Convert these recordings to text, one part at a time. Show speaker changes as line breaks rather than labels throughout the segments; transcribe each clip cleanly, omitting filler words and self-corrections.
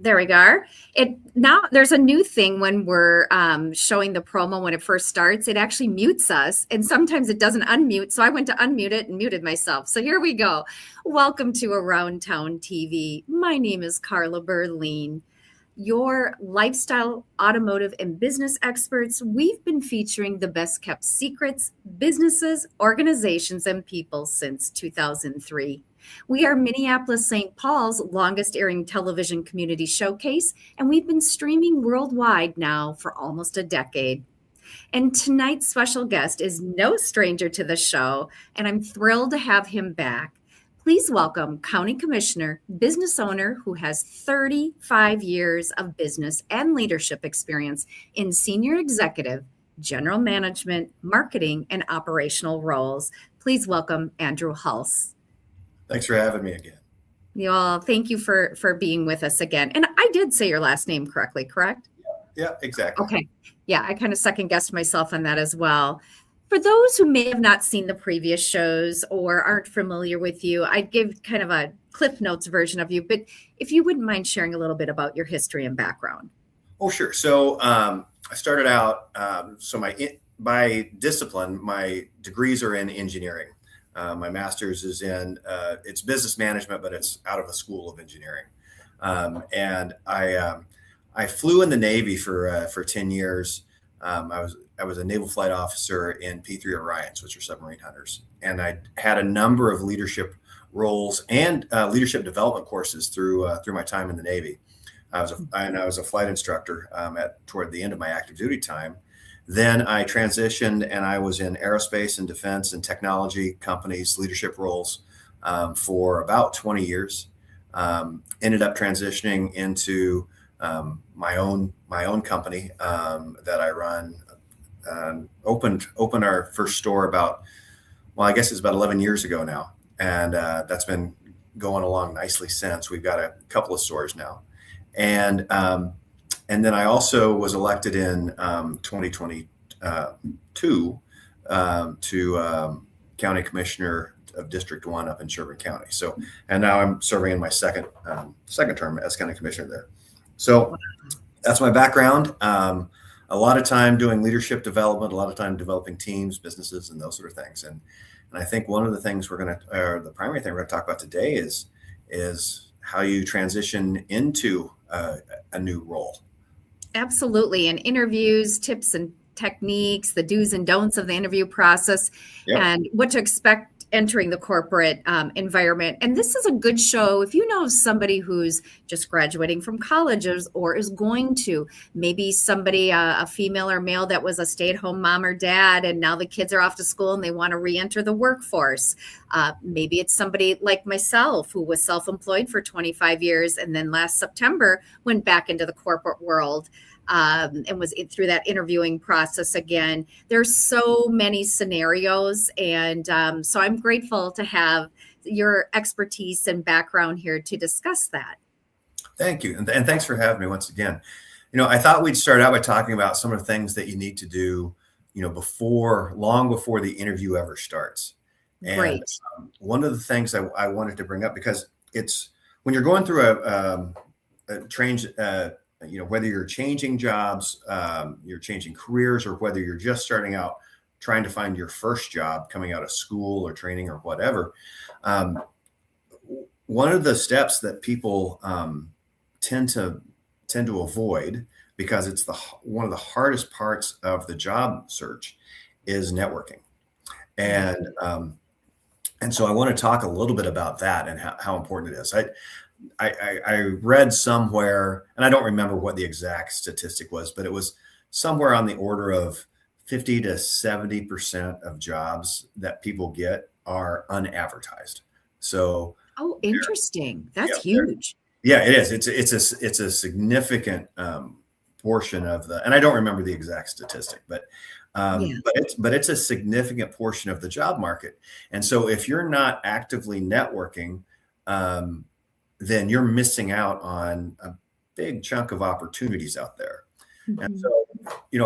There we go. It now there's a new thing when we're showing the promo when it first starts. It actually mutes us, and sometimes it doesn't unmute. So I went to unmute it and muted myself. So here we go. Welcome to Around Town TV. My name is 𝗂𝗏𝗏𝗃, your lifestyle, automotive, and business experts. We've been featuring the best kept secrets, businesses, organizations, and people since 2003. We are Minneapolis-St. Paul's longest airing television community showcase, and we've been streaming worldwide now for almost a decade. And tonight's special guest is no stranger to the show, and I'm thrilled to have him back. Please welcome County Commissioner, business owner who has 35 years of business and leadership experience in senior executive, general management, marketing, and operational roles. Please welcome Andrew Hulse.
Thanks for having me again.
Well, thank you for being with us again. And I did say your last name correctly, correct?
Yeah, exactly.
Okay. Yeah, I kind of second guessed myself on that as well. For those who may have not seen the previous shows or aren't familiar with you, I'd give kind of a Cliff Notes version of you. But if you wouldn't mind sharing a little bit about your history and background.
Oh, sure. So I started out, by discipline, my degrees are in engineering. My master's is in it's business management, but it's out of a school of engineering. And I flew in the Navy for 10 years. I was a naval flight officer in P-3 Orions, which are submarine hunters, and I had a number of leadership roles and leadership development courses through my time in the Navy. I was a flight instructor toward the end of my active duty time. Then I transitioned and I was in aerospace and defense and technology companies, leadership roles for about 20 years. Ended up transitioning into my own company that I run. Opened our first store I guess it's about 11 years ago now. And that's been going along nicely since. We've got a couple of stores now. And then I also was elected in 2022 to County Commissioner of District 1 up in Sherburne County. So, and now I'm serving in my second term as County Commissioner there. So that's my background. A lot of time doing leadership development, a lot of time developing teams, businesses, and those sort of things. And I think one of the things the primary thing we're going to talk about today is how you transition into a new role.
Absolutely. And interviews, tips and techniques, the do's and don'ts of the interview process, and what to expect entering the corporate environment. And this is a good show if you know somebody who's just graduating from college or is going to, maybe somebody, a female or male that was a stay-at-home mom or dad, and now the kids are off to school and they want to re-enter the workforce. Maybe it's somebody like myself who was self-employed for 25 years and then last September went back into the corporate world. And was through that interviewing process again. There's so many scenarios. And so I'm grateful to have your expertise and background here to discuss that.
Thank you. And thanks for having me once again. I thought we'd start out by talking about some of the things that you need to do, long before the interview ever starts. And
Great.
One of the things I wanted to bring up, because it's when you're going through a change, whether you're changing jobs, you're changing careers, or whether you're just starting out trying to find your first job coming out of school or training or whatever. One of the steps that people tend to avoid, because it's one of the hardest parts of the job search, is networking. And so I want to talk a little bit about that and how important it is. I read somewhere, and I don't remember what the exact statistic was, but it was somewhere on the order of 50 to 70% of jobs that people get are unadvertised. So,
oh, interesting. That's huge.
Yeah, it is. It's a significant portion of and I don't remember the exact statistic, but it's a significant portion of the job market. And so if you're not actively networking, then you're missing out on a big chunk of opportunities out there. Mm-hmm. And so,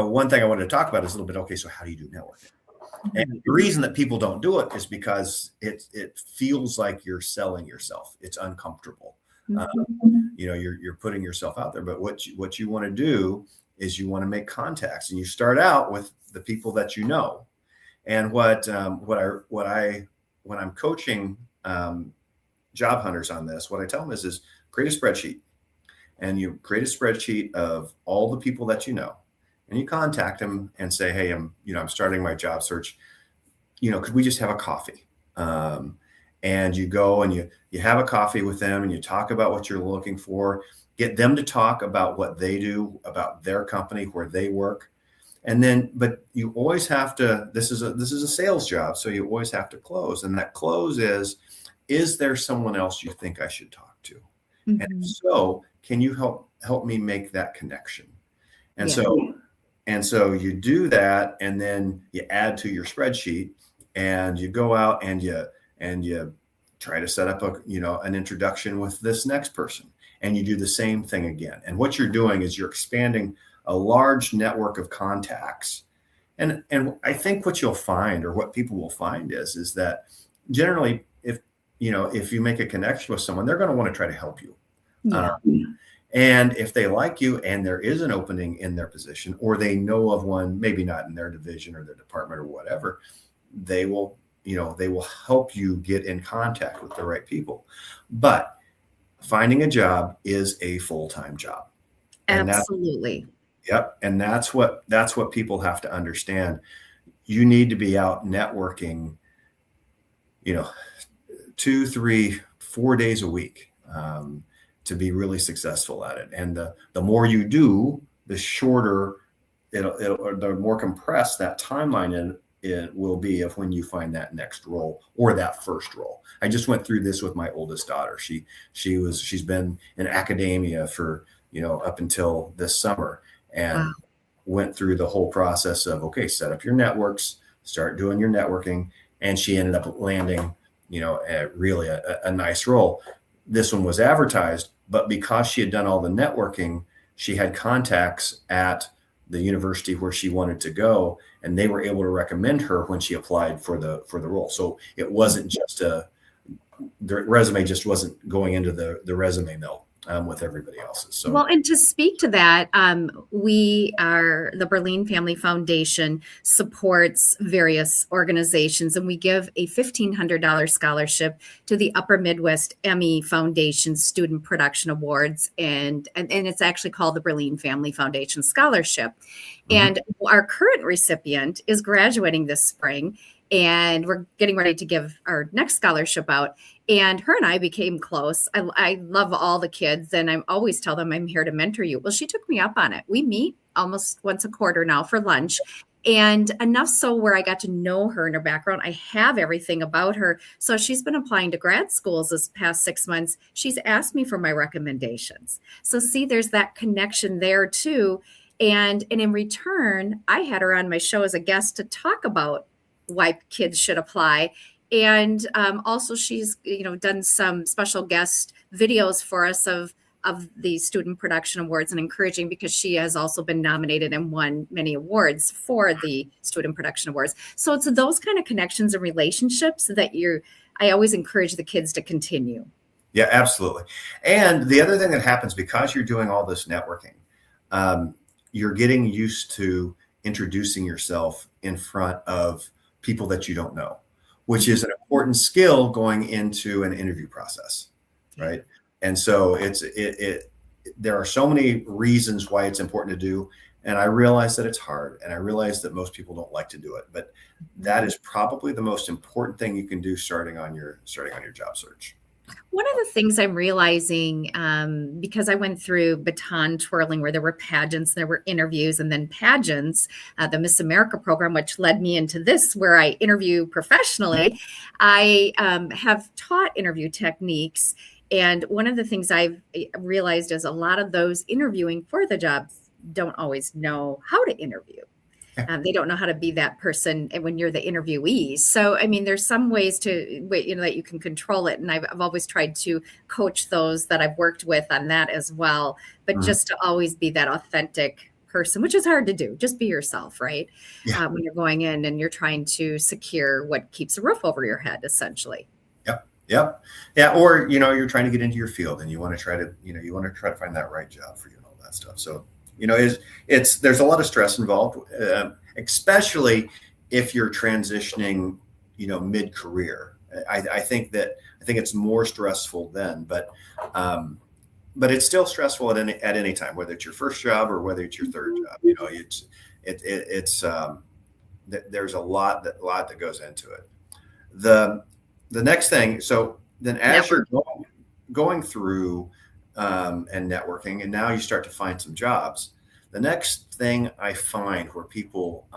one thing I wanted to talk about is a little bit, okay, so how do you do networking? Mm-hmm. And the reason that people don't do it is because it feels like you're selling yourself. It's uncomfortable. You're putting yourself out there. But what you want to do is you want to make contacts, and you start out with the people that you know. And when I'm coaching job hunters on this, what I tell them is create a spreadsheet, and you create a spreadsheet of all the people that you know, and you contact them and say, hey, I'm starting my job search. Could we just have a coffee? And you go and you have a coffee with them, and you talk about what you're looking for, get them to talk about what they do, about their company, where they work. And then, but you always have to, this is a sales job. So you always have to close. And that close is there someone else you think I should talk to? And if so, can you help me make that connection? And so you do that, and then you add to your spreadsheet, and you go out and you try to set up an introduction with this next person, and you do the same thing again. And what you're doing is you're expanding a large network of contacts. And I think what you'll find, or what people will find, is that generally, if you make a connection with someone, they're going to want to try to help you.
Yeah.
And if they like you and there is an opening in their position, or they know of one, maybe not in their division or their department or whatever, they will help you get in contact with the right people. But finding a job is a full-time job.
Absolutely.
Yep. And that's what people have to understand. You need to be out networking, 2, 3, 4 days a week to be really successful at it. And the more you do, the shorter the more compressed that timeline it will be of when you find that next role or that first role. I just went through this with my oldest daughter. She's been in academia for, up until this summer, and went through the whole process of, okay, set up your networks, start doing your networking. And she ended up landing, really a nice role. This one was advertised, but because she had done all the networking, she had contacts at the university where she wanted to go, and they were able to recommend her when she applied for the role. So it wasn't just the resume just wasn't going into the resume mill with everybody else's. So,
well, and to speak to that, the 𝗵 Family Foundation supports various organizations, and we give a $1,500 scholarship to the Upper Midwest Emmy Foundation Student Production Awards, and it's actually called the 𝗵 Family Foundation Scholarship. And our current recipient is graduating this spring, and we're getting ready to give our next scholarship out. And her and I became close. I love all the kids, and I always tell them I'm here to mentor you. Well, she took me up on it. We meet almost once a quarter now for lunch, and enough so where I got to know her and her background. I have everything about her. So she's been applying to grad schools this past 6 months. She's asked me for my recommendations. So see, there's that connection there too. And in return, I had her on my show as a guest to talk about why kids should apply. And also she's, done some special guest videos for us of the Student Production Awards, and encouraging, because she has also been nominated and won many awards for the Student Production Awards. So it's those kind of connections and relationships that I always encourage the kids to continue.
Yeah, absolutely. And the other thing that happens, because you're doing all this networking, you're getting used to introducing yourself in front of people that you don't know, which is an important skill going into an interview process, right? And so there are so many reasons why it's important to do. And I realize that it's hard, and I realize that most people don't like to do it, but that is probably the most important thing you can do starting on your job search.
One of the things I'm realizing, because I went through baton twirling, where there were pageants, there were interviews, and then pageants, the Miss America program, which led me into this, where I interview professionally. I have taught interview techniques. And one of the things I've realized is a lot of those interviewing for the jobs don't always know how to interview. They don't know how to be that person when you're the interviewee. So, I mean, there's some ways that you can control it. And I've always tried to coach those that I've worked with on that as well. But just to always be that authentic person, which is hard to do. Just be yourself, right? When you're going in and you're trying to secure what keeps a roof over your head, essentially.
Yep. Yep. Yeah. Or, you're trying to get into your field and you want to try to find that right job for you and all that stuff. So, there's a lot of stress involved, especially if you're transitioning, mid-career. I think it's more stressful then, but it's still stressful at any time, whether it's your first job or whether it's your third job. There's a lot that goes into it. The next thing, so then as you're going through and networking, and now you start to find some jobs, the next thing I find what people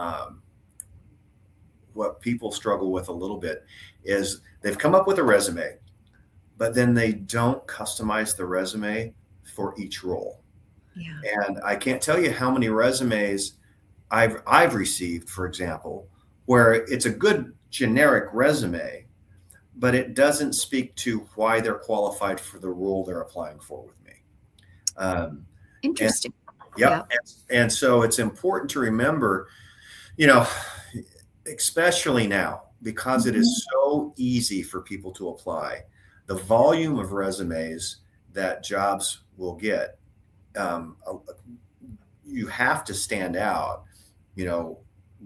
struggle with a little bit is they've come up with a resume, but then they don't customize the resume for each role. Yeah. And I can't tell you how many resumes I've received, for example, where it's a good generic resume, but it doesn't speak to why they're qualified for the role they're applying for with me.
Interesting.
Yeah. And so it's important to remember, especially now, because it is so easy for people to apply, the volume of resumes that jobs will get, you have to stand out,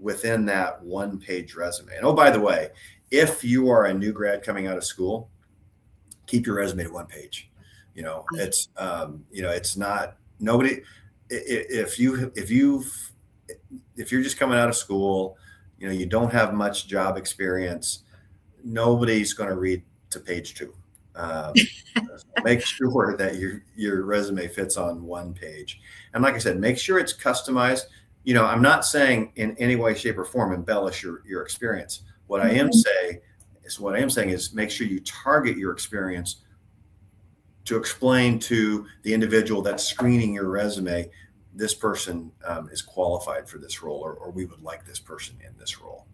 within that one-page resume. And oh, by the way, if you are a new grad coming out of school, keep your resume to one page. It's it's not nobody. If you're just coming out of school, you don't have much job experience, nobody's going to read to page 2. So make sure that your resume fits on one page. And like I said, make sure it's customized. I'm not saying in any way, shape, or form embellish your experience. What I am saying is make sure you target your experience to explain to the individual that's screening your resume, this person is qualified for this role, or we would like this person in this role.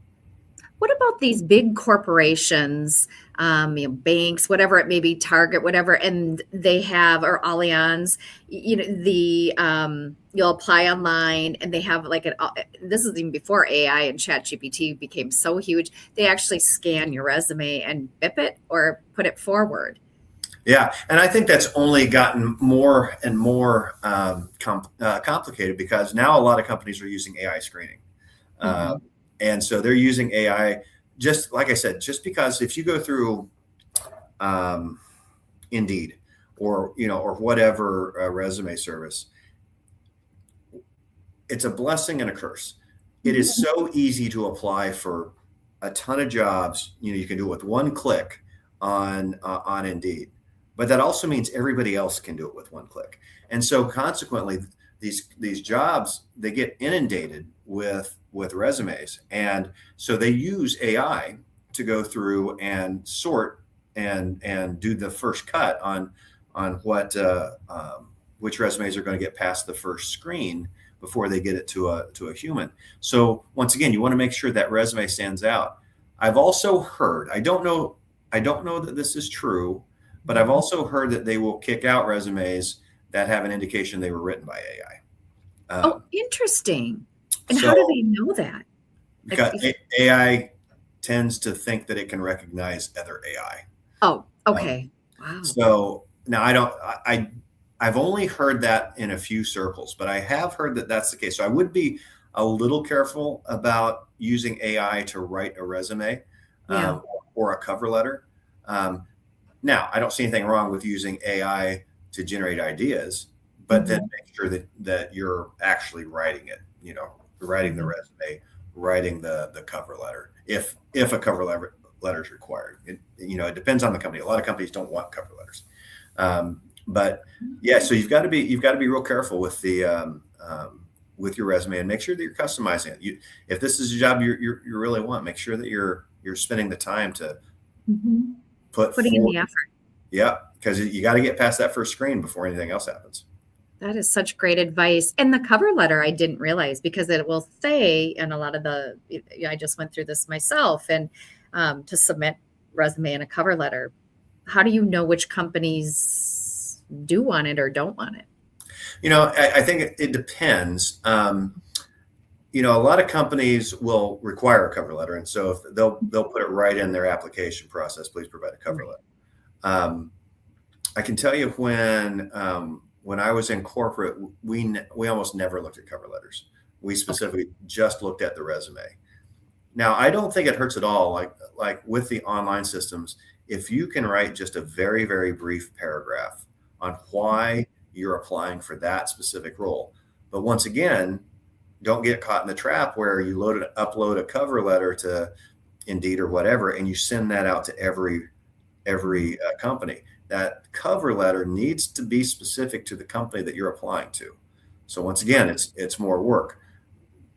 What about these big corporations, banks, whatever it may be, Target, whatever, and they have, or Allianz, you'll apply online and they have this is even before AI and ChatGPT became so huge. They actually scan your resume and bip it or put it forward.
Yeah. And I think that's only gotten more and more complicated because now a lot of companies are using AI screening. And so they're using AI, just like I said, just because if you go through Indeed or whatever resume service, it's a blessing and a curse. It is so easy to apply for a ton of jobs. You can do it with one click on Indeed, but that also means everybody else can do it with one click. And so consequently, these jobs, they get inundated with resumes. And so they use AI to go through and sort and do the first cut on what which resumes are going to get past the first screen before they get it to a human. So once again, you want to make sure that resume stands out. I've also heard, I don't know that this is true, but I've also heard that they will kick out resumes that have an indication they were written by AI.
Interesting. And how do they know that?
Because AI tends to think that it can recognize other AI.
Oh, okay. Wow.
So now I've only heard that in a few circles, but I have heard that that's the case. So I would be a little careful about using AI to write a resume or a cover letter. Now, I don't see anything wrong with using AI to generate ideas, but then make sure that you're actually writing it, writing the resume, writing the cover letter, if a cover letter is required. It depends on the company. A lot of companies don't want cover letters. But yeah, so you've got to be real careful with with your resume and make sure that you're customizing it. If this is a job you really want, make sure that you're spending the time to putting in the effort. Yeah, because you got to get past that first screen before anything else happens.
That is such great advice. And the cover letter, I didn't realize, because it will say, and a lot of I just went through this myself, and to submit resume and a cover letter, how do you know which companies do want it or don't want it?
I think it depends. A lot of companies will require a cover letter. And so if they'll put it right in their application process, please provide a cover letter. I can tell you when I was in corporate, we almost never looked at cover letters. We specifically just looked at the resume. Now, I don't think it hurts at all, like with the online systems, if you can write just a very, very brief paragraph on why you're applying for that specific role. But once again, don't get caught in the trap where you upload a cover letter to Indeed or whatever, and you send that out to every company. That cover letter needs to be specific to the company that you're applying to. So once again, it's more work,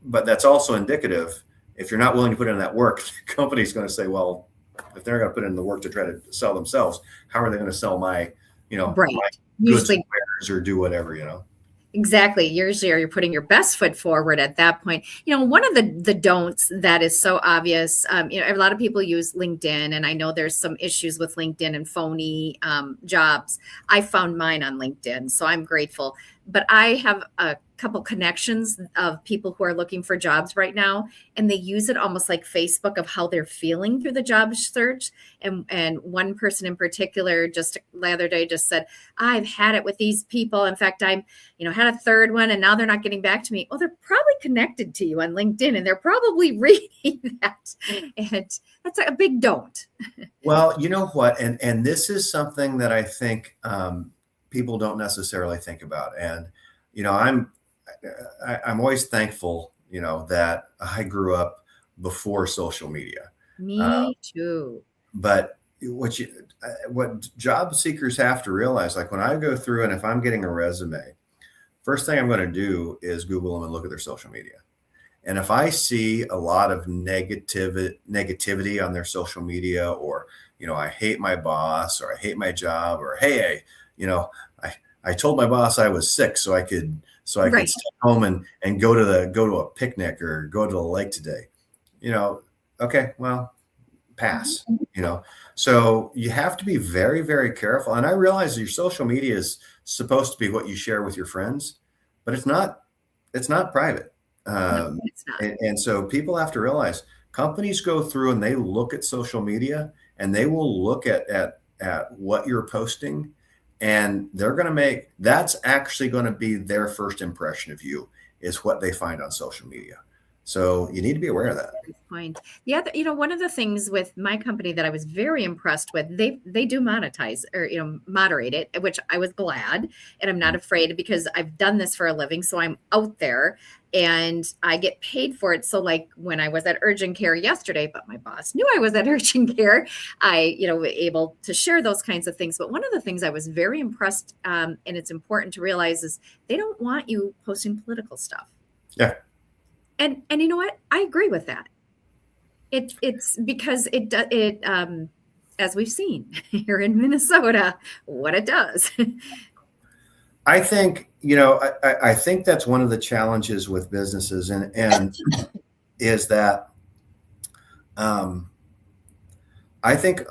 but that's also indicative. If you're not willing to put in that work, the company's going to say, well, if they're going to put in the work to try to sell themselves, how are they going to sell my
Right.
my
Usually,
goods and wares or do whatever,
exactly. Usually you're putting your best foot forward at that point. One of the don'ts that is so obvious, a lot of people use LinkedIn, and I know there's some issues with LinkedIn and phony jobs. I found mine on LinkedIn, so I'm grateful. But I have a couple connections of people who are looking for jobs right now, and they use it almost like Facebook of how they're feeling through the job search. And one person in particular just the other day just said, I've had it with these people. In fact, I'm had a third one and now they're not getting back to me. Well, they're probably connected to you on LinkedIn and they're probably reading that. And that's a big don't.
Well, you know what? And this is something that I think people don't necessarily think about. And, I'm always thankful, that I grew up before social media.
Me too.
But what job seekers have to realize, like when I go through and if I'm getting a resume, first thing I'm going to do is Google them and look at their social media. And if I see a lot of negativity on their social media, or, I hate my boss, or I hate my job, or, hey, I told my boss I was sick so I could
Right.
stay home and go to a picnic or go to the lake today. Okay, well, pass. So you have to be very, very careful. And I realize your social media is supposed to be what you share with your friends, but it's not private.
No, it's not.
And so people have to realize companies go through and they look at social media and they will look at what you're posting, and that's actually going to be their first impression of you, is what they find on social media. So you need to be aware of that.
Point. Yeah, one of the things with my company that I was very impressed with, they do monetize or moderate it, which I was glad, and I'm not afraid because I've done this for a living, so I'm out there and I get paid for it. So like when I was at urgent care yesterday, but my boss knew I was at urgent care, I able to share those kinds of things. But one of the things I was very impressed, and it's important to realize, is they don't want you posting political stuff.
Yeah.
And you know what? I agree with that. It's because it as we've seen here in Minnesota, what it does.
I think, I think that's one of the challenges with businesses and is that I think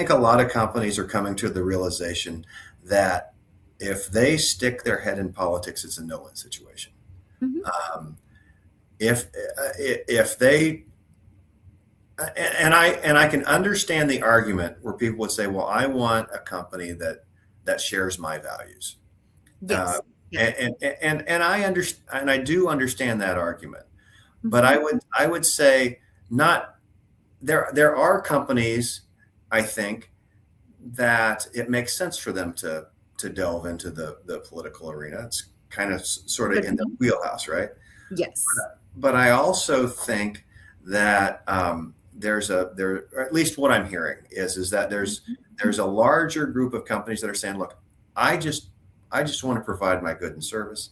a lot of companies are coming to the realization that if they stick their head in politics, it's a no-win situation.
Mm-hmm.
If they and I can understand the argument where people would say, well, I want a company that shares my values.
Yes.
And I understand, and I do understand that argument,
Mm-hmm.
but I would say not there are companies, I think, that it makes sense for them to delve into the political arena. It's kind of sort of in the wheelhouse, right?
Yes.
But I also think that there, at least what I'm hearing is that there's a larger group of companies that are saying, look, I just want to provide my good and service.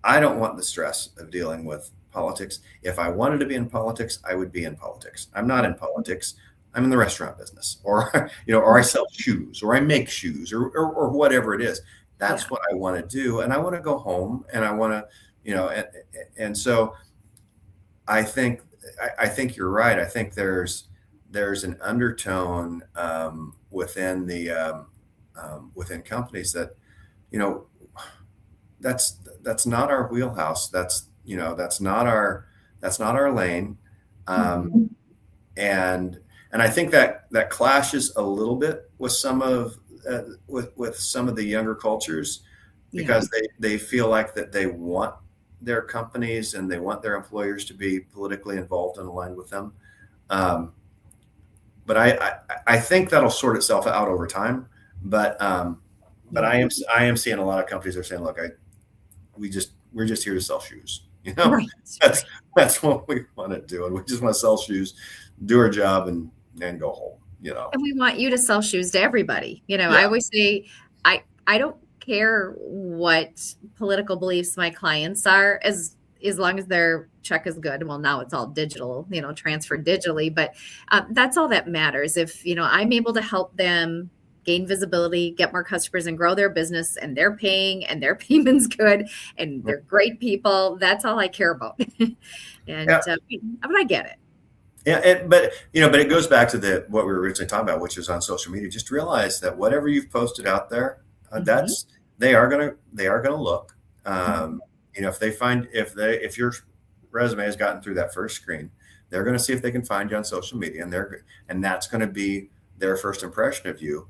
I don't want the stress of dealing with politics. If I wanted to be in politics, I would be in politics. I'm not in politics. I'm in the restaurant business, or or I sell shoes, or I make shoes, or whatever it is. That's what I want to do, and I want to go home, and I want to, and so I think you're right. I think there's an undertone within the within companies that that's not our wheelhouse. That's not our lane. And And I think that clashes a little bit with some of with some of the younger cultures, because they feel like that they want their companies and they want their employers to be politically involved and aligned with them. But I think that'll sort itself out over time. But I am seeing a lot of companies that are saying, look, we're just here to sell shoes. You know,
Right.
That's what we want to do, and we just want to sell shoes, do our job, and go home. You know,
And we want you to sell shoes to everybody. You know,
Yeah.
I always say, I don't care what political beliefs my clients are, as long as their check is good. Well, now it's all digital, you know, transferred digitally, but that's all that matters. If, you know, I'm able to help them gain visibility, get more customers, and grow their business, and they're paying, and their payment's good, and they're great people, that's all I care about. And but I get it.
Yeah, but it goes back to what we were originally talking about, which is on social media. Just realize that whatever you've posted out there, they are gonna look. You know, if your resume has gotten through that first screen, they're going to see if they can find you on social media, and that's going to be their first impression of you.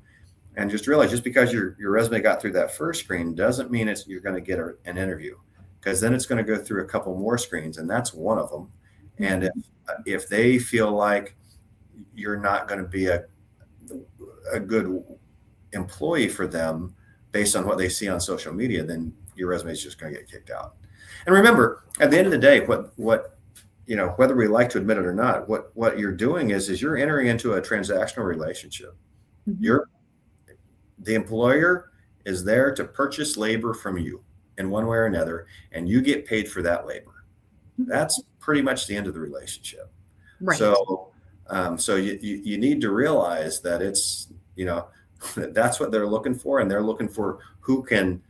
And just realize, just because your resume got through that first screen doesn't mean you're going to get an interview, because then it's going to go through a couple more screens, and that's one of them. And if they feel like you're not going to be a good employee for them based on what they see on social media, then your resume is just going to get kicked out. And remember, at the end of the day, what you know, whether we like to admit it or not, what you're doing is you're entering into a transactional relationship. The employer is there to purchase labor from you in one way or another, and you get paid for that labor. That's pretty much the end of the relationship.
Right.
So, so you need to realize that it's, you know, that's what they're looking for, and they're looking for who can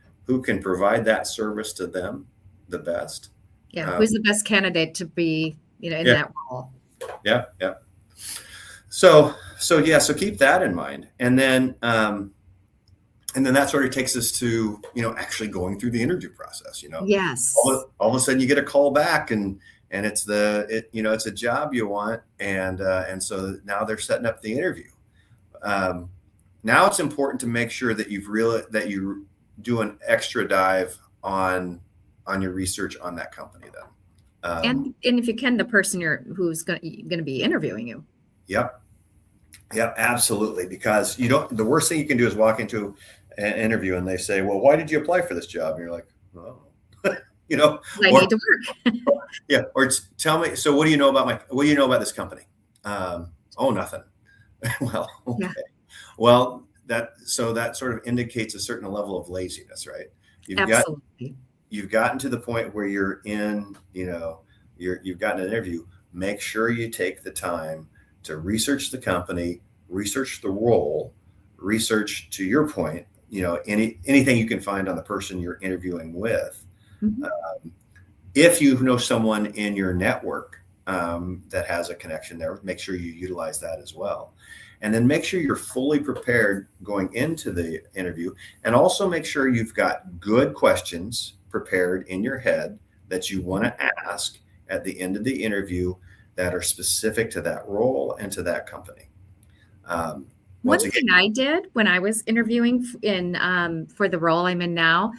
provide that service to them the best.
Yeah, who's the best candidate to be, you know, in that role?
Yeah. So keep that in mind, and then that sort of takes us to, you know, actually going through the interview process. You know,
Yes.
all of a sudden you get a call back, and it's it's a job you want, and so now they're setting up the interview. Now it's important to make sure that you do an extra dive on your research on that company then.
And if you can, the person who's going to be interviewing you.
Yep, absolutely. Because the worst thing you can do is walk into an interview and they say, "Well, why did you apply for this job?" And you're like, "Oh, you know,
I need to work."
Yeah. Or tell me, so what do you know about this company? Oh, nothing. Well, okay.
Yeah.
Well, that sort of indicates a certain level of laziness, right?
Absolutely.
You've gotten to the point where you're in, you know, you've gotten an interview. Make sure you take the time to research the company, research the role, research, to your point, you know, anything you can find on the person you're interviewing with. If you know someone in your network that has a connection there, make sure you utilize that as well. And then make sure you're fully prepared going into the interview, and also make sure you've got good questions prepared in your head that you want to ask at the end of the interview that are specific to that role and to that company.
One thing I did when I was interviewing for the role I'm in now,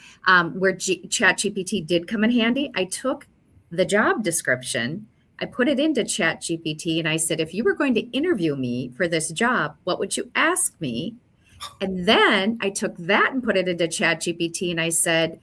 where ChatGPT did come in handy, I took the job description, I put it into ChatGPT, and I said, if you were going to interview me for this job, what would you ask me? And then I took that and put it into ChatGPT, and I said,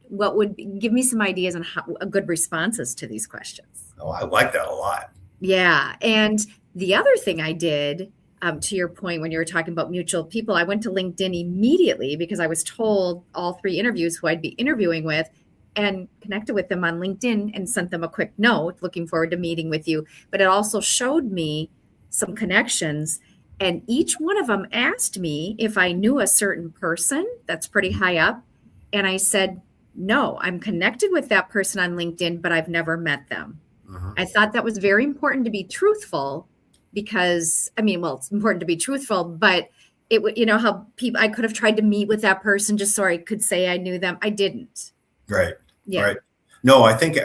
what would give me some ideas on how good responses to these questions.
Oh, I like that a lot.
Yeah. And the other thing I did, to your point, when you were talking about mutual people, I went to LinkedIn immediately because I was told all 3 interviews who I'd be interviewing with, and connected with them on LinkedIn and sent them a quick note, looking forward to meeting with you. But it also showed me some connections, and each one of them asked me if I knew a certain person that's pretty high up. And I said, no, I'm connected with that person on LinkedIn, but I've never met them. I thought that was very important to be truthful, because, it's important to be truthful, but it would, how I could have tried to meet with that person just so I could say I knew them. I didn't.
Right.
Yeah.
Right. No, I think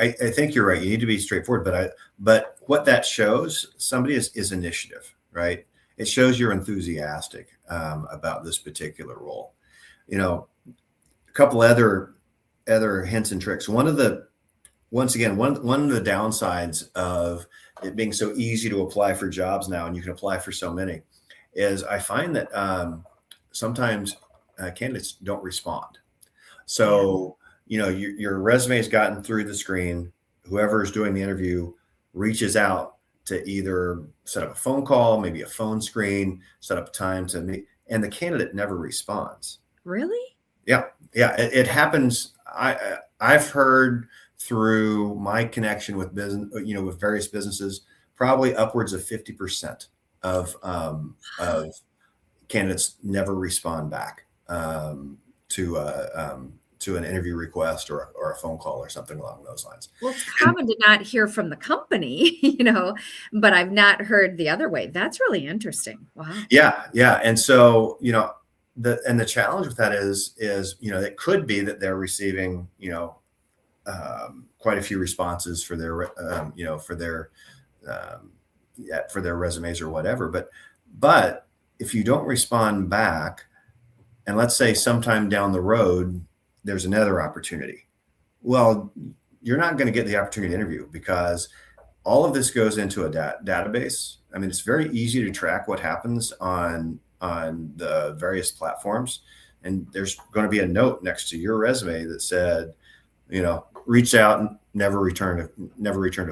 you're right. You need to be straightforward, but what that shows somebody is initiative, right? It shows you're enthusiastic about this particular role. You know, a couple other hints and tricks. One of the downsides of it being so easy to apply for jobs now, and you can apply for so many, is I find that sometimes candidates don't respond. So, you know, your resume has gotten through the screen. Whoever is doing the interview reaches out to either set up a phone call, maybe a phone screen, set up a time to meet, and the candidate never responds.
Really?
Yeah. It happens. I've heard through my connection with business, you know, with various businesses, probably upwards of 50% of candidates never respond back to an interview request or a phone call or something along those lines.
Well, it's common to not hear from the company, you know, but I've not heard the other way. That's really interesting. Wow.
Yeah. And so, you know, the challenge with that is, you know, it could be that they're receiving, you know, quite a few responses for their, you know, for their resumes or whatever. But if you don't respond back, and let's say sometime down the road, there's another opportunity, well, you're not going to get the opportunity to interview because all of this goes into a database. I mean, it's very easy to track what happens on the various platforms. And there's going to be a note next to your resume that said, you know, reach out and never returned a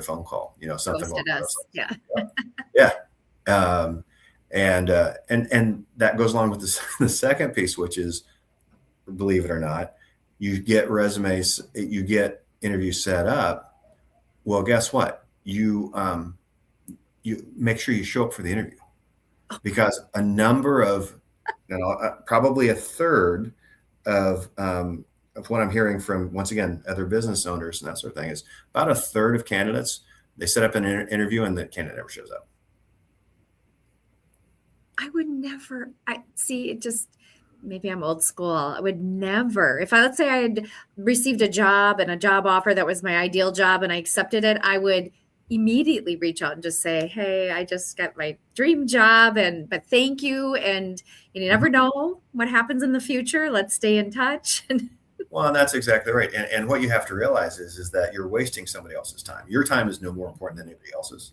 phone call, you know, something like that. Yeah. And that goes along with the second piece, which is, believe it or not, you get resumes, you get interviews set up. Well, guess what? You make sure you show up for the interview, because a number of, you know, probably a third of what I'm hearing from, once again, other business owners and that sort of thing, is about a third of candidates, they set up an interview and the candidate never shows up.
I would never, maybe I'm old school. I would never, let's say I had received a job and a job offer that was my ideal job and I accepted it, I would immediately reach out and just say, hey, I just got my dream job, but thank you. And you never know what happens in the future. Let's stay in touch.
Well, and that's exactly right. And what you have to realize is that you're wasting somebody else's time. Your time is no more important than anybody else's.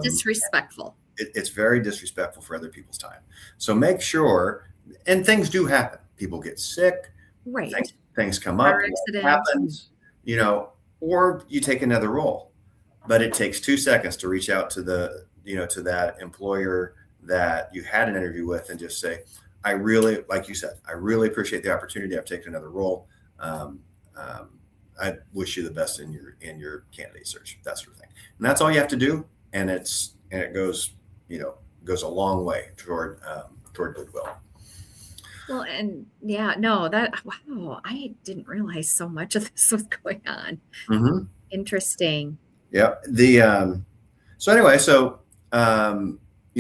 Disrespectful.
It's very disrespectful for other people's time. So make sure, and things do happen. People get sick.
Right.
Things come up. Happens, you know, or you take another role. But it takes 2 seconds to reach out to to that employer that you had an interview with and just say, I really, like you said, I really appreciate the opportunity. I've taken another role. I wish you the best in your candidate search, that sort of thing. And that's all you have to do. And it goes a long way toward goodwill.
Well, and wow, I didn't realize so much of this was going on.
Mm-hmm.
Interesting.
Yeah.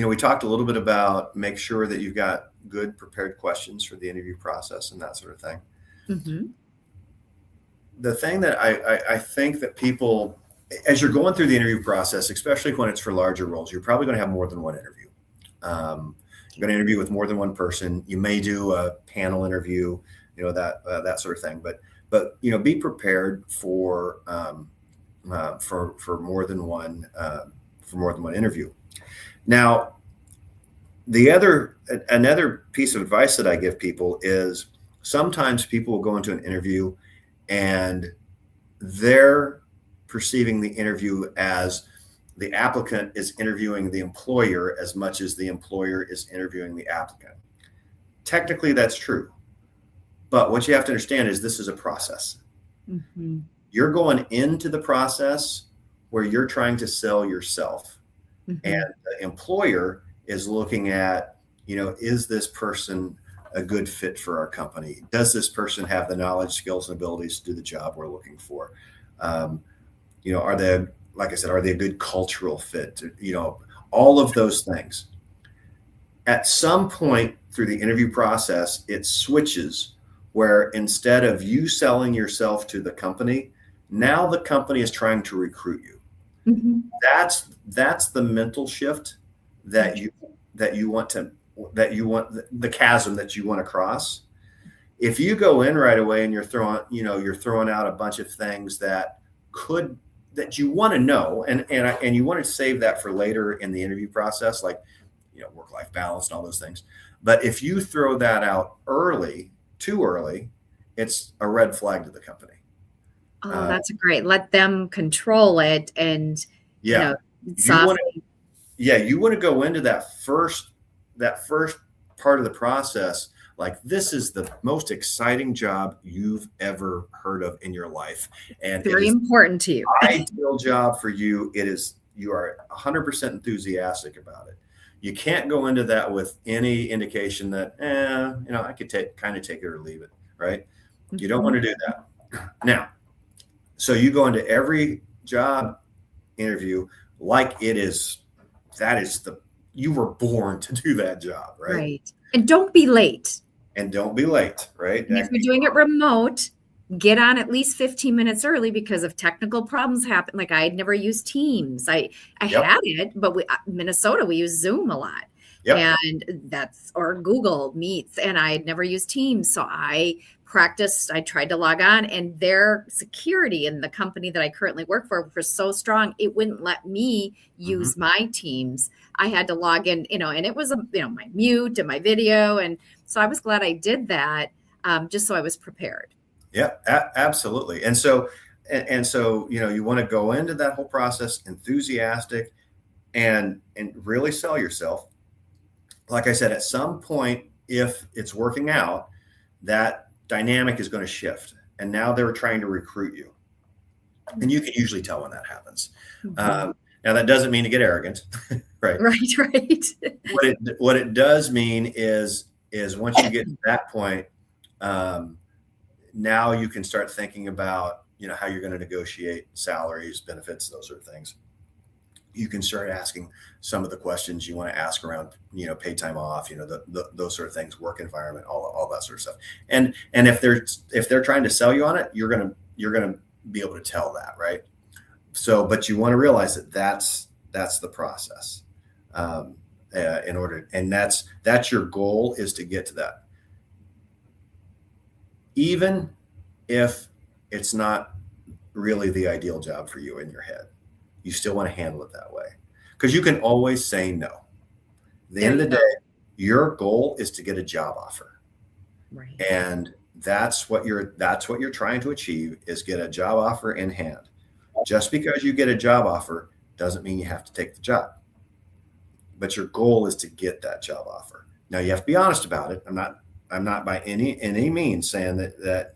We talked a little bit about make sure that you've got good prepared questions for the interview process and that sort of thing.
Mm-hmm.
The thing that I think that people, as you're going through the interview process, especially when it's for larger roles, you're probably going to have more than one interview. You're going to interview with more than one person. You may do a panel interview, that sort of thing. But be prepared for more than one interview. Now, another piece of advice that I give people is sometimes people will go into an interview and they're perceiving the interview as the applicant is interviewing the employer as much as the employer is interviewing the applicant. Technically, that's true. But what you have to understand is this is a process.
Mm-hmm.
You're going into the process where you're trying to sell yourself. Mm-hmm. And the employer is looking at, is this person a good fit for our company? Does this person have the knowledge, skills, and abilities to do the job we're looking for? Are they, like I said, are they a good cultural fit? All of those things. At some point through the interview process, it switches where instead of you selling yourself to the company, Now the company is trying to recruit you.
Mm-hmm.
That's the mental shift that you want the chasm that you want to cross. If you go in right away and you're throwing out a bunch of things that you want to know, and you want to save that for later in the interview process, like, work-life balance and all those things. But if you throw that out too early, it's a red flag to the company.
Oh, that's great. Let them control it. And,
you want to go into that first part of the process like this is the most exciting job you've ever heard of in your life, and
very important to you.
Ideal job for you. You are 100% enthusiastic about it. You can't go into that with any indication that I could take it or leave it, right? Mm-hmm. You don't want to do that. Now, so you go into every job interview like you were born to do that job, right?
Right. And don't be late.
Right?
And if you're doing it remote, get on at least 15 minutes early, because if technical problems happen, like I had never used Teams. I had it, but Minnesota, we use Zoom a lot. Yep. And or Google Meets, and I had never used Teams. So I practiced, I tried to log on, and their security in the company that I currently work for was so strong, it wouldn't let me use my Teams. I had to log in, and it was, my mute and my video. And so I was glad I did that, just so I was prepared.
Yeah, absolutely. And so, you want to go into that whole process enthusiastic and really sell yourself. Like I said, at some point, if it's working out, that dynamic is going to shift. And now they're trying to recruit you. And you can usually tell when that happens. Mm-hmm. Now, that doesn't mean to get arrogant, right?
Right.
What it does mean is once you get to that point, now you can start thinking about, how you're going to negotiate salaries, benefits, those sort of things. You can start asking some of the questions you want to ask around, paid time off, those sort of things, work environment, all that sort of stuff. And if they're trying to sell you on it, you're going to be able to tell that, right? So, but you want to realize that that's the process, that's your goal, is to get to that. Even if it's not really the ideal job for you in your head, you still want to handle it that way, because you can always say no. At the end of the day, your goal is to get a job offer.
Right.
And that's what you're trying to achieve, is get a job offer in hand. Just because you get a job offer doesn't mean you have to take the job. But your goal is to get that job offer. Now, you have to be honest about it. I'm not by any means saying that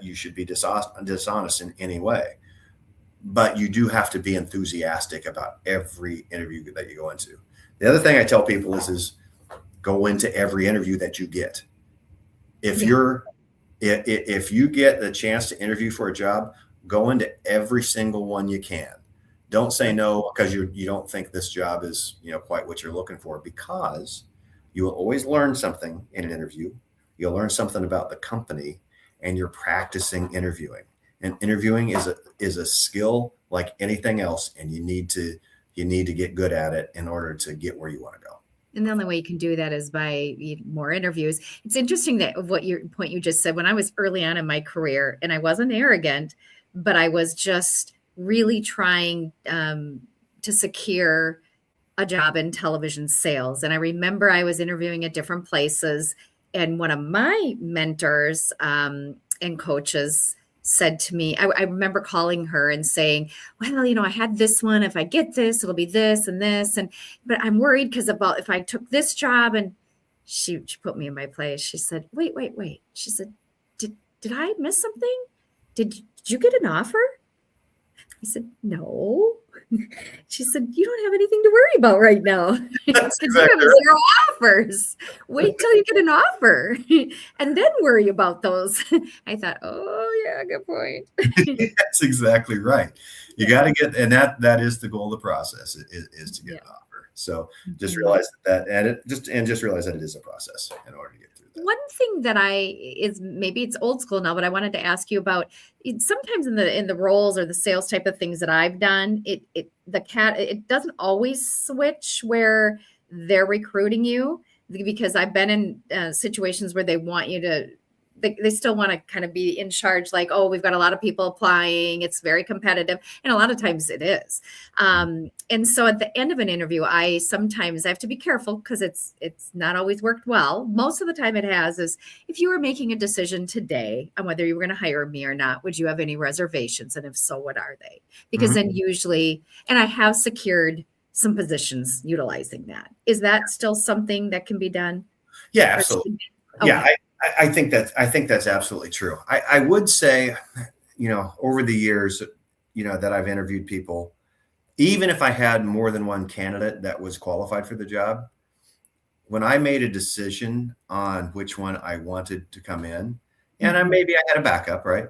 you should be dishonest in any way. But you do have to be enthusiastic about every interview that you go into. The other thing I tell people is go into every interview that you get. If you get the chance to interview for a job, go into every single one you can. Don't say no because you don't think this job is quite what you're looking for, because you will always learn something in an interview. You'll learn something about the company, and you're practicing interviewing. And interviewing is a skill like anything else, and you need to get good at it in order to get where you want to go.
And the only way you can do that is by more interviews. It's interesting that your point you just said, when I was early on in my career, and I wasn't arrogant, but I was just really trying to secure a job in television sales. And I remember I was interviewing at different places, and one of my mentors and coaches said to me, I remember calling her and saying, well, I had this one. If I get this, it'll be this and this. But I'm worried because about if I took this job. And she put me in my place. She said, wait. She said, did I miss something? Did you get an offer? I said, no. She said, you don't have anything to worry about right now. Because you have 0 offers. Wait till you get an offer and then worry about those. I thought, oh yeah, good point.
That's exactly right. You got to get, and that is the goal of the process, is to get an offer. So just realize that, and just realize that it is a process in order to get through that.
One thing that maybe it's old school now, but I wanted to ask you about, sometimes in the roles or the sales type of things that I've done, it doesn't always switch where they're recruiting you, because I've been in situations where they want you to, they still want to kind of be in charge, like, oh, we've got a lot of people applying, it's very competitive. And a lot of times it is. And so at the end of an interview, I have to be careful, because it's not always worked well. Most of the time it has. Is, if you were making a decision today on whether you were going to hire me or not, would you have any reservations? And if so, what are they? Because then usually, and I have secured some positions utilizing that. Is that still something that can be done?
Yeah, absolutely. Okay. Yeah, I think that's absolutely true. I would say, over the years, that I've interviewed people, even if I had more than one candidate that was qualified for the job, when I made a decision on which one I wanted to come in, and maybe I had a backup, right?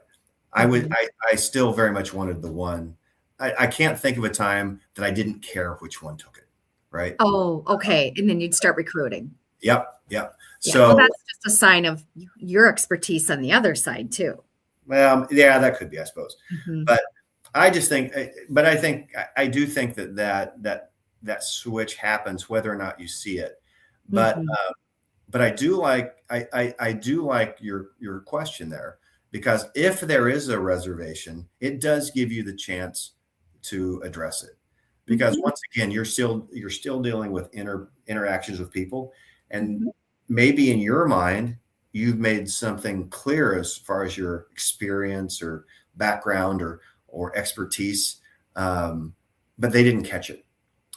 I still very much wanted the one. I can't think of a time that I didn't care which one took it, right?
Oh, okay. And then you'd start recruiting.
Yep.
Yeah, so well, that's just a sign of your expertise on the other side too.
Well, yeah, that could be, I suppose. But I do think that switch happens whether or not you see it. But I do like your question there, because if there is a reservation, it does give you the chance to address it. Because once again, you're still dealing with interactions with people, and maybe in your mind you've made something clear as far as your experience or background or expertise, but they didn't catch it,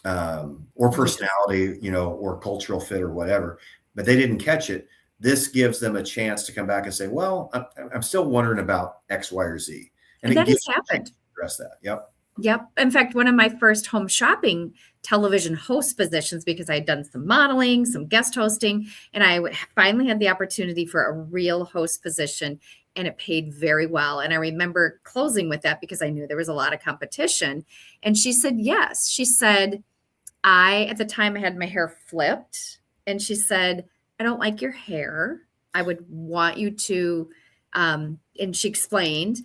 or personality, or cultural fit or whatever, but they didn't catch it. This gives them a chance to come back and say, well, I'm still wondering about X, Y, or Z. And
that has happened.
Address that. Yep.
Yep. In fact, one of my first home shopping television host positions, because I had done some modeling, some guest hosting, and I finally had the opportunity for a real host position, and it paid very well. And I remember closing with that because I knew there was a lot of competition. And she said, yes. She said, at the time I had my hair flipped, and she said, I don't like your hair. I would want you to, and she explained,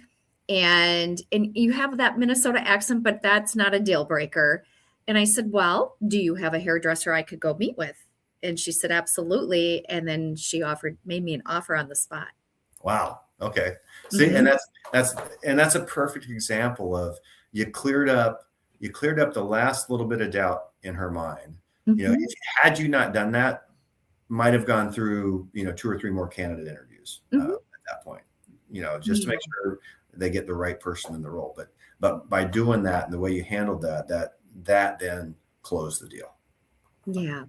and you have that Minnesota accent, but that's not a deal breaker. And I said, well, do you have a hairdresser I could go meet with? And she said, absolutely. And then she made me an offer on the spot.
Wow. Okay. See, and that's a perfect example of you cleared up the last little bit of doubt in her mind. Had you not done that, might have gone through, 2 or 3 more candidate interviews at that point, just to make sure they get the right person in the role. But by doing that and the way you handled that then closed the deal.
Yeah.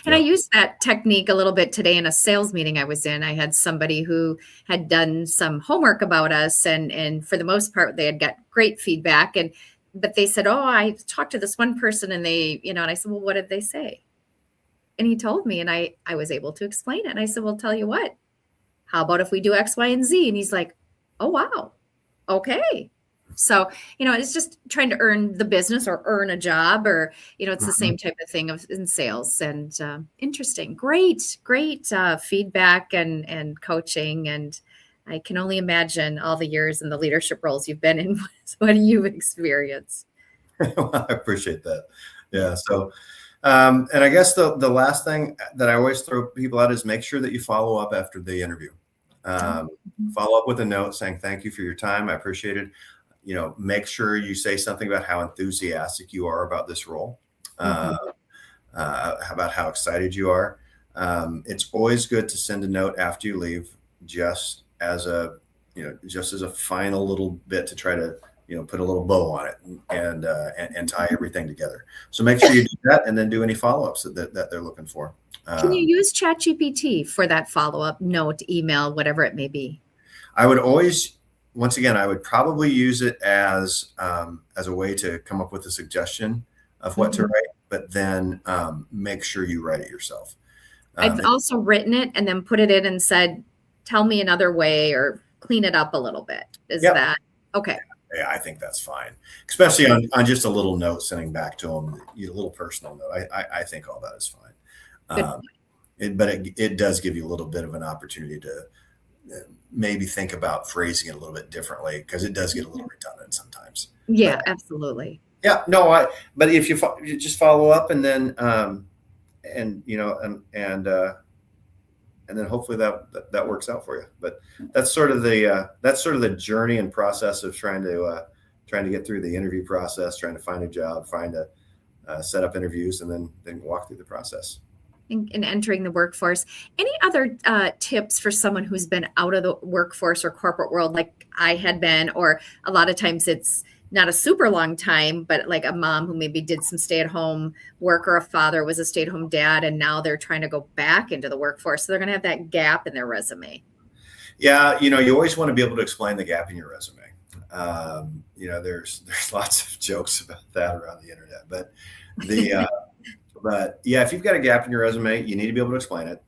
And I used that technique a little bit today in a sales meeting I was in. I had somebody who had done some homework about us, and for the most part, they had got great feedback. But they said, oh, I talked to this one person, and they, and I said, well, what did they say? And he told me, and I was able to explain it. And I said, well, tell you what, how about if we do X, Y, and Z? And he's like, oh, wow. Okay. So, it's just trying to earn the business or earn a job, or, it's the same type of thing in sales. And interesting. Great feedback and coaching. And I can only imagine all the years and the leadership roles you've been in. What do you experience?
Well, I appreciate that. Yeah. So, and I guess the last thing that I always throw people out is make sure that you follow up after the interview. Follow up with a note saying, thank you for your time. I appreciate it. Make sure you say something about how enthusiastic you are about this role, about how excited you are. It's always good to send a note after you leave, just as a final little bit to try to, put a little bow on it and tie everything together. So make sure you do that, and then do any follow-ups that they're looking for.
Can you use ChatGPT for that follow-up note, email, whatever it may be?
I would probably use it as a way to come up with a suggestion of what to write, but then make sure you write it yourself.
I've also written it and then put it in and said, tell me another way, or clean it up a little bit. Is that okay?
Yeah, I think that's fine, especially on just a little note sending back to them, a little personal note. I think all that is fine.
Good.
But it does give you a little bit of an opportunity to maybe think about phrasing it a little bit differently, because it does get a little redundant sometimes.
Yeah,
but,
absolutely.
Yeah, no, but if you just follow up, and then and then hopefully that works out for you. But that's sort of the journey and process of trying to get through the interview process, trying to find a job, set up interviews, and then walk through the process.
In entering the workforce. Any other tips for someone who's been out of the workforce or corporate world, like I had been, or a lot of times it's not a super long time, but like a mom who maybe did some stay-at-home work, or a father was a stay-at-home dad, and now they're trying to go back into the workforce. So they're going to have that gap in their resume.
Yeah, you always want to be able to explain the gap in your resume. There's lots of jokes about that around the internet, but but yeah, if you've got a gap in your resume, you need to be able to explain it.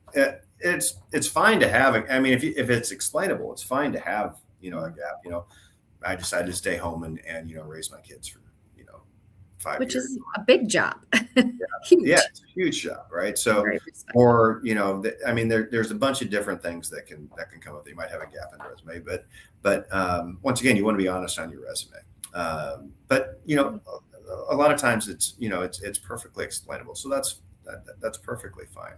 It's fine to have it. I mean, if it's explainable, it's fine to have a gap. I decided to stay home and raise my kids for 5 years,
which is a big job.
Huge. Yeah, it's a huge job, right? So, or there's a bunch of different things that can come up. You might have a gap in the resume, but once again, you want to be honest on your resume. But a lot of times it's perfectly explainable, so that's perfectly fine.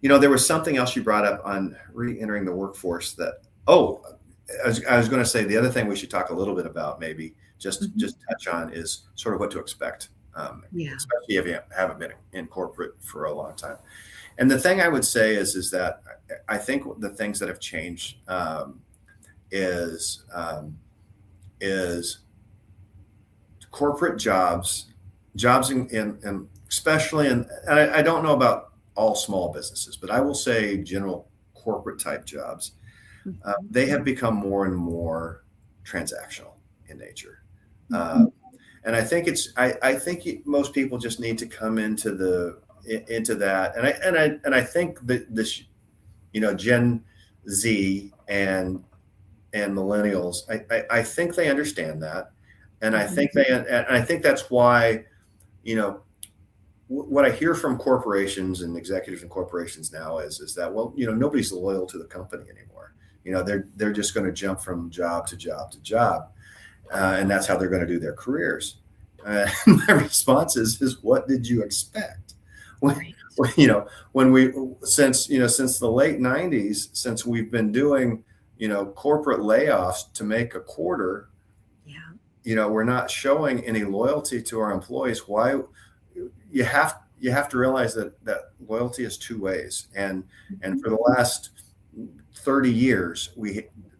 There was something else you brought up on re-entering the workforce that I was going to say, the other thing we should talk a little bit about, maybe just touch on, is sort of what to expect, especially if you haven't been in corporate for a long time. And the thing I would say is that I think the things that have changed is corporate jobs in especially and I don't know about all small businesses, but I will say general corporate type jobs. They have become more and more transactional in nature, and I think most people just need to come into that. And I think that this, Gen Z and millennials, I think they understand that, and I think I think that's why, what I hear from corporations and executives in corporations now is that, well, nobody's loyal to the company anymore. They're just going to jump from job to job to job, and that's how they're going to do their careers. My response is what did you expect? Since the late 90s, since we've been doing corporate layoffs to make a quarter, we're not showing any loyalty to our employees. Why? You have to realize that loyalty is two ways, and for the last 30 years,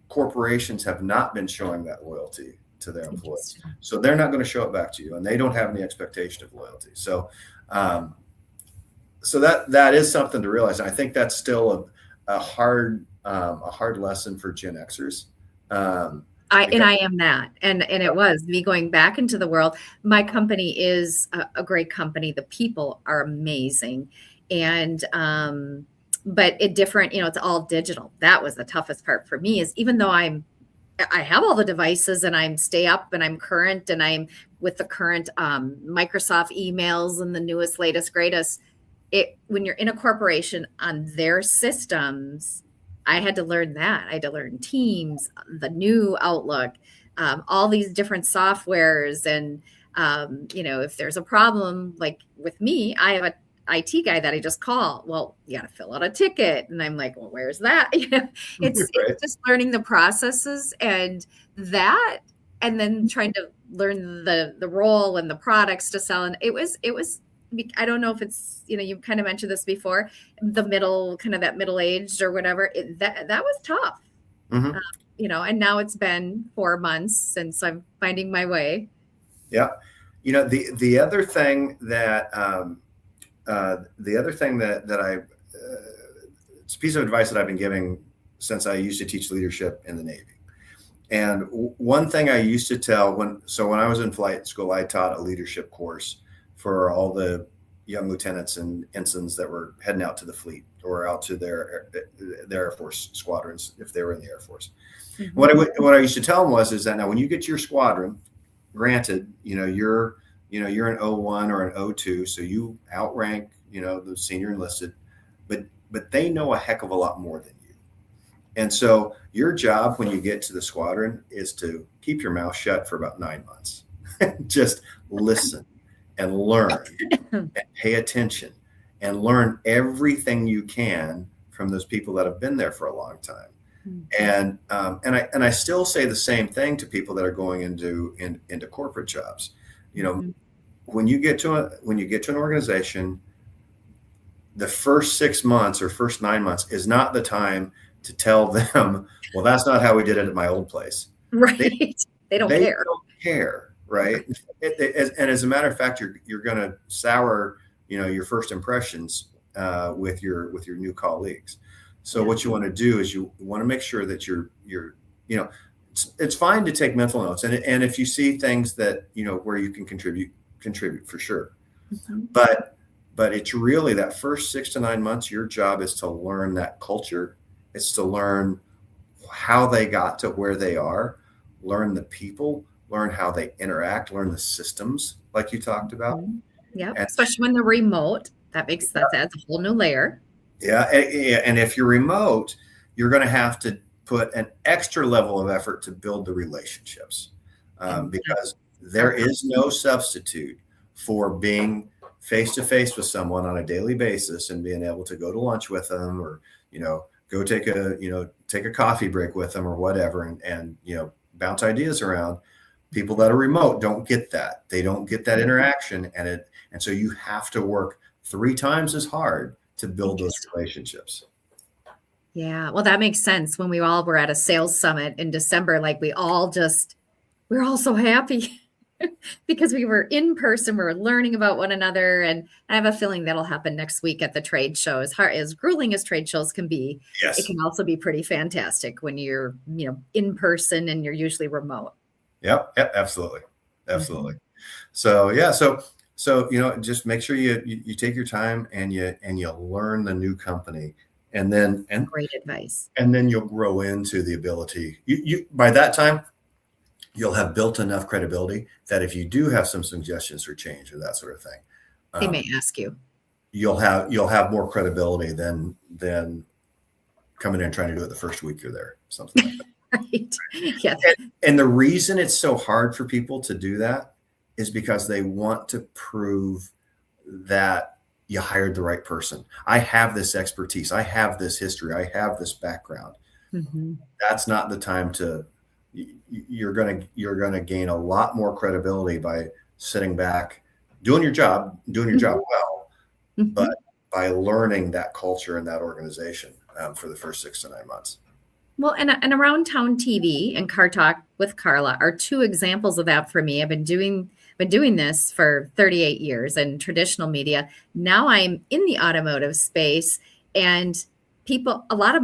corporations have not been showing that loyalty to their employees. So they're not going to show it back to you, and they don't have any expectation of loyalty. So, that is something to realize. And I think that's still a hard lesson for Gen Xers.
I am that, and it was me going back into the world. My company is a great company. The people are amazing, and but different. It's all digital. That was the toughest part for me. Is even though I have all the devices and I'm stay up and I'm current and I'm with the current Microsoft emails and the newest, latest, greatest. When you're in a corporation on their systems, I had to learn that. I had to learn Teams, the new Outlook, all these different softwares. And, if there's a problem, like with me, I have an IT guy that I just call. Well, you got to fill out a ticket. And I'm like, well, where's that? It's just learning the processes and then trying to learn the role and the products to sell. And it was, I don't know if it's, you kind of mentioned this before, the that middle-aged or whatever, that was tough, and now it's been 4 months since I'm finding my way.
Yeah. The other thing that, it's a piece of advice that I've been giving since I used to teach leadership in the Navy. And one thing I used to tell when I was in flight school, I taught a leadership course for all the, young lieutenants and ensigns that were heading out to the fleet or out to their Air Force squadrons if they were in the Air Force. Mm-hmm. What I used to tell them is that now when you get to your squadron, granted, you're an O1 or an O2, so you outrank, the senior enlisted, but they know a heck of a lot more than you. And so your job when you get to the squadron is to keep your mouth shut for about 9 months. Just listen and learn and pay attention and learn everything you can from those people that have been there for a long time. Mm-hmm. And I still say the same thing to people that are going into corporate jobs. Mm-hmm. When you get to an organization, the first 6 months or first 9 months is not the time to tell them, well, that's not how we did it at my old place.
Right. They don't care.
They don't care, right? And as a matter of fact, you're going to sour, your first impressions with your new colleagues. So what you want to do is you want to make sure that you're it's fine to take mental notes, and if you see things that where you can contribute for sure. Mm-hmm. But it's really that first 6 to 9 months, your job is to learn that culture. It's to learn how they got to where they are, learn the people, learn how they interact, learn the systems like you talked about.
Yeah, especially when they're remote. That adds a whole new layer.
Yeah, and if you're remote, you're going to have to put an extra level of effort to build the relationships because there is no substitute for being face-to-face with someone on a daily basis and being able to go to lunch with them or, go take a coffee break with them or whatever and bounce ideas around. People that are remote don't get that. They don't get that interaction. And so you have to work 3 times as hard to build those relationships.
Yeah. Well, that makes sense. When we all were at a sales summit in December, like we're all so happy because we were in person, we were learning about one another. And I have a feeling that'll happen next week at the trade show. As grueling as trade shows can be, yes, it can also be pretty fantastic when you're, in person and you're usually remote.
Yep, absolutely. Absolutely. Mm-hmm. So, just make sure you take your time and you learn the new company and great advice. And then you'll grow into the ability you by that time, you'll have built enough credibility that if you do have some suggestions for change or that sort of thing,
they may ask you.
You'll have more credibility than coming in and trying to do it the first week you're there, something like that.
Right. Yes.
And the reason it's so hard for people to do that is because they want to prove that you hired the right person. I have this expertise. I have this history. I have this background. Mm-hmm. That's not the time to. You're gonna gain a lot more credibility by sitting back, doing your job well, mm-hmm. but by learning that culture and that organization for the first 6 to 9 months.
Well, and Around Town TV and Car Talk with Carla are 2 examples of that for me. I've been doing this for 38 years in traditional media. Now I'm in the automotive space, and a lot of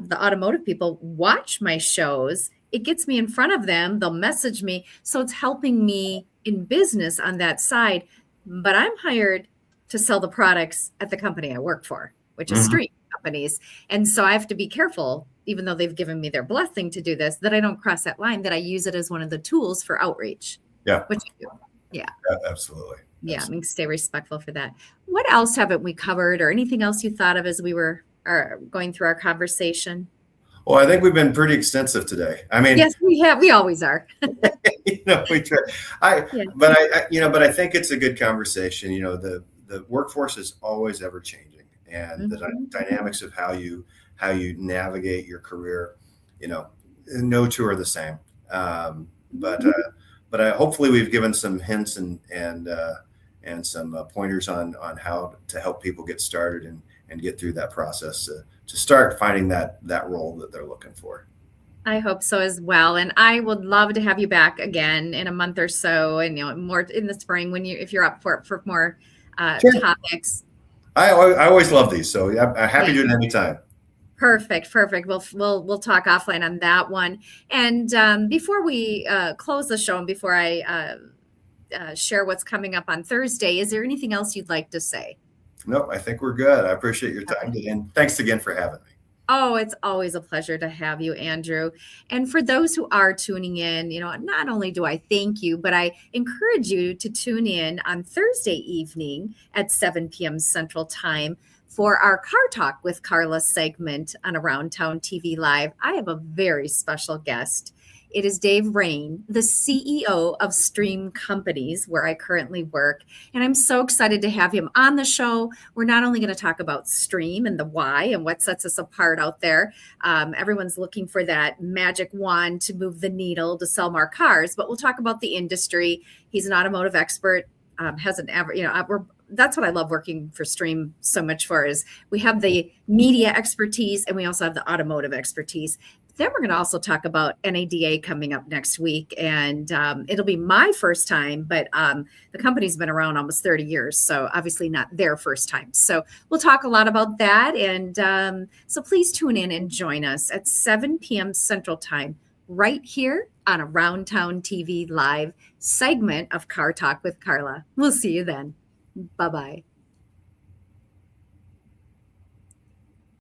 the automotive people watch my shows. It gets me in front of them. They'll message me. So it's helping me in business on that side. But I'm hired to sell the products at the company I work for, which is street companies. And so I have to be careful, even though they've given me their blessing to do this, that I don't cross that line, that I use it as one of the tools for outreach.
Yeah.
Which I do. Yeah.
Absolutely.
Yeah. I mean, stay respectful for that. What else haven't we covered, or anything else you thought of as we were going through our conversation?
Well, I think we've been pretty extensive today. I mean,
yes, we have. We always are.
We try. But I think it's a good conversation. The workforce is always ever changing, and the dynamics of how you navigate your career, no 2 are the same. But hopefully we've given some hints and some pointers on how to help people get started and get through that process to start finding that role that they're looking for.
I hope so as well. And I would love to have you back again in a month or so, and more in the spring if you're up for more
sure.
topics.
I always love these, so I'm happy to do it anytime.
Perfect. We'll talk offline on that one. And before we close the show, and before I share what's coming up on Thursday. Is there anything else you'd like to say?
Nope, I think we're good. I appreciate your time today. And thanks again for having me.
Oh, it's always a pleasure to have you, Andrew. And for those who are tuning in, not only do I thank you, but I encourage you to tune in on Thursday evening at 7 p.m. Central Time for our Car Talk with Carla segment on Around Town TV Live. I have a very special guest. It is Dave Rain, the CEO of Stream Companies, where I currently work. And I'm so excited to have him on the show. We're not only going to talk about Stream and the why and what sets us apart out there. Everyone's looking for that magic wand to move the needle to sell more cars, but we'll talk about the industry. He's an automotive expert, hasn't ever, that's what I love working for Stream so much for, is we have the media expertise and we also have the automotive expertise. Then we're going to also talk about NADA coming up next week. And it'll be my first time, but the company's been around almost 30 years. So obviously not their first time. So we'll talk a lot about that. And so please tune in and join us at 7 p.m. Central Time right here on Around Town TV Live segment of Car Talk with Carla. We'll see you then. Bye-bye.